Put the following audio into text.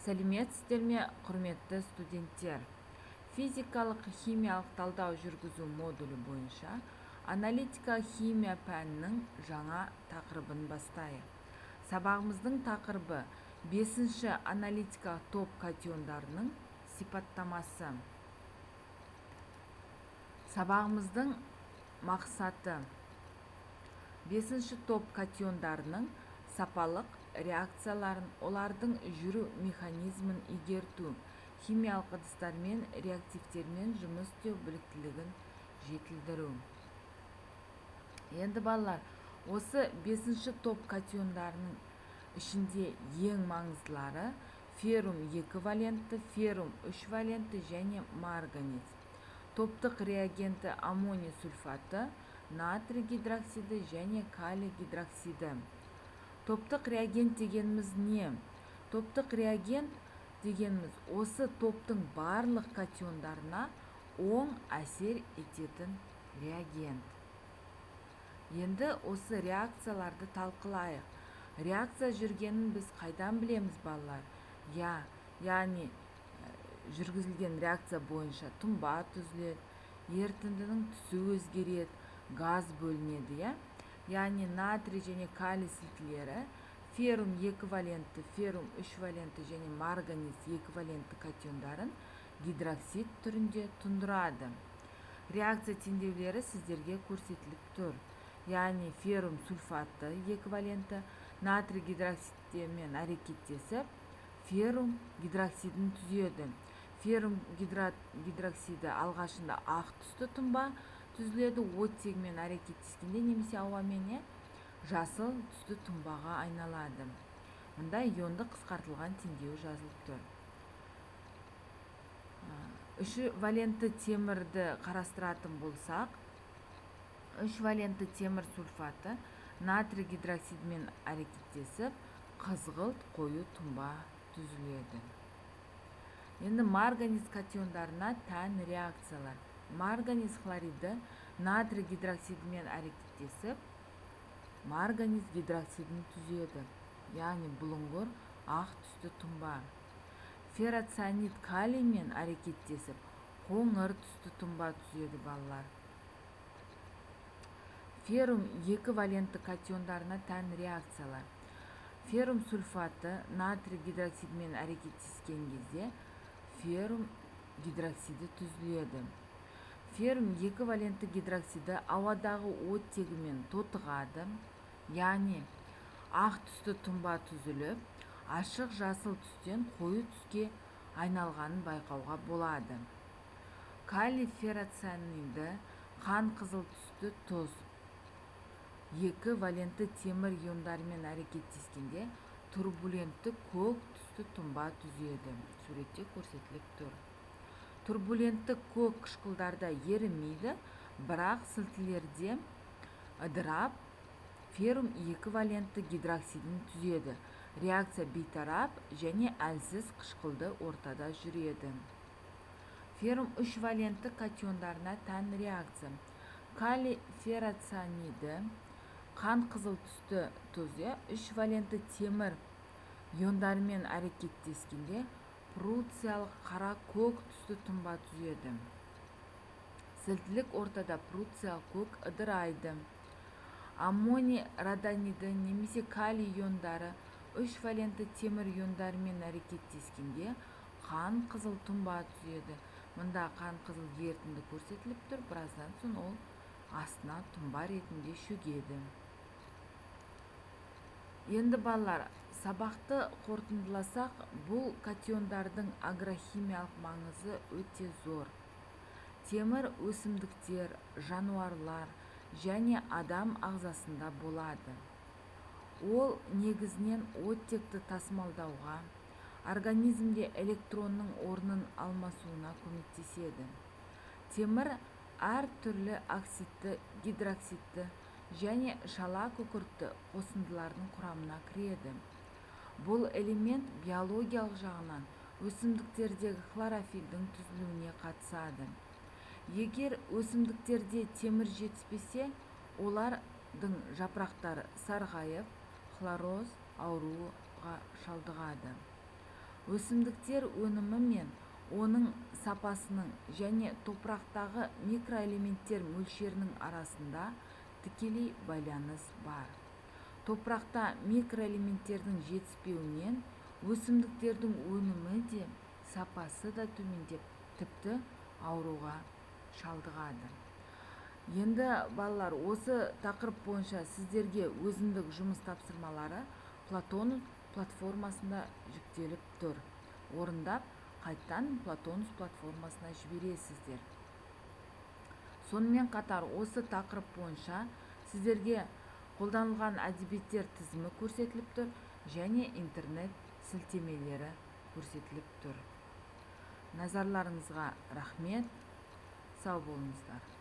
Сәлеметсіздер ме, құрметті студенттер? Физикалық химиялық талдау жүргізу модулі бойынша аналитика химия пәнінің жаңа тақырыбын бастайық. Сабағымыздың тақырыбы 5-ші аналитикалық топ катиондарының сипаттамасы. Сабағымыздың мақсаты 5-ші топ катиондарының сапалық реакцияларын, олардың жүру механизмін игерту, химиялық ыдыстармен, реактивтермен жұмыс істеу біліктілігін жетілдіру. Енді балалар, осы 5-ші топ катиондарының ішінде ең маңыздылары феррум 2 валентті, феррум 3 валентті және марганец. Топтық реагенті аммоний сульфаты, натрий гидроксиді және калий гидроксиді. Топтық реагент дегеніміз не? Топтық реагент дегеніміз осы топтың барлық катиондарына оң әсер ететін реагент. Енді осы реакцияларды талқылайық. Реакция жүргенін біз қайдан білеміз, балалар? Яғни жүргізілген реакция бойынша тұнба түзіледі, ерітіндінің түсі өзгереді, газ бөлінеді. Яғни натрий және калий сілтілері феррум 2 валентті, феррум 3 валентті және марганец 2 валентті катиондарын гидроксид түрінде тұндырады. Реакция теңдеулері сіздерге көрсетіліп тұр. Яғни феррум сульфаты 2 валентті натрий гидроксидімен әрекеттесіп, феррум гидроксидін түзеді. Феррум гидроксиді алғашында ақ түсті тұнба түзіледі, оттегімен әрекеттескенде немесе ауамен жасыл түсті тұнбаға айналады. Мұнда ионды қысқартылған теңдеуі жазылып тұр. 3 валентті темірді қарастыратын болсақ, 3 валентті темір сульфаты натрий гидроксидімен әрекеттесіп, қызғылт қою тұнба түзіледі. Енді марганец катиондарына тән реакциялар. Марганец хлориді натрий гидроксидімен әрекеттесіп, марганец гидроксидін түзеді. Яғни бұлыңғыр ақ түсті тұнба. Ферроцианид калиймен әрекеттесіп, қоңыр түсті тұнба түзеді, балалар. Феррум 2 валентті катиондарына тән реакциялар. Феррум сульфаты натрий гидроксидімен әрекеттескен кезде феррум гидроксиді түзіледі. Феррум 2 валентті гидроксиді ауадағы оттегімен тотығады, яғни ақ түсті тұнба түзіліп, ашық жасыл түстен қою түске айналғанын байқауға болады. Калий ферроцианиді қан қызыл түсті тұз 2 валентті темір иондарымен әрекеттескенде турбулентті көк түсті тұнба түзеді. Суретте көрсетіліп тұр. Турбулентті көк қышқылдарда ерімейді, бірақ сілтілерде ыдырап, феррум 2 валентті гидроксидін түзеді. Реакция бейтарап және әлсіз қышқылды ортада жүреді. Феррум 3 валентті катиондарына тән реакция. Калий ферроцианиді қан қызыл түсті тұз 3 валентті темір иондарымен әрекеттескенде пруциялық қара көк түсті тұнба түзеді. Сілтілік ортада пруциялық көк ыдырайды. Аммоний радониді немесе калий иондары 3 валентті темір иондарымен әрекеттескенде қан қызыл тұнба түзеді. Мұнда қан қызыл ерітінді көрсетіліп тұр, біраздан соң ол астына тұнба ретінде шөгеді. Енді балалар, сабақты қорытындыласақ, бұл катиондардың агрохимиялық маңызы өте зор. Темір өсімдіктер, жануарлар және адам ағзасында болады. Ол негізінен оттекті тасымалдауға, организмде электронның орнын алмасуына көмектеседі. Темір әр түрлі оксидті, гидроксидті және шала күкіртті қосындылардың құрамына кіреді. Бұл элемент биологиялық жағынан өсімдіктердегі хлорофилдің түзілуіне қатысады. Егер өсімдіктерде темір жетіспесе, олардың жапырақтары сарғайып, хлороз ауруға шалдығады. Өсімдіктер өнімі мен оның сапасының және топырақтағы микроэлементтер мөлшерінің арасында тікелей байланыс бар. Топырақта микроэлементтердің жетіспеуінен өсімдіктердің өнімі де, сапасы да төмендеп, тіпті ауруға шалдығады. Енді балалар, осы тақырып бойынша сіздерге өзіндік жұмыс тапсырмалары Платонус платформасында жүктеліп тұр. Орындап, қайттан Платонус платформасына жібересіздер. Сонымен қатар осы тақырып бойынша сіздерге қолданылған әдебиеттер тізімі көрсетіліп тұр және интернет сілтемелері көрсетіліп тұр. Назарларыңызға рахмет. Сау болыңыздар.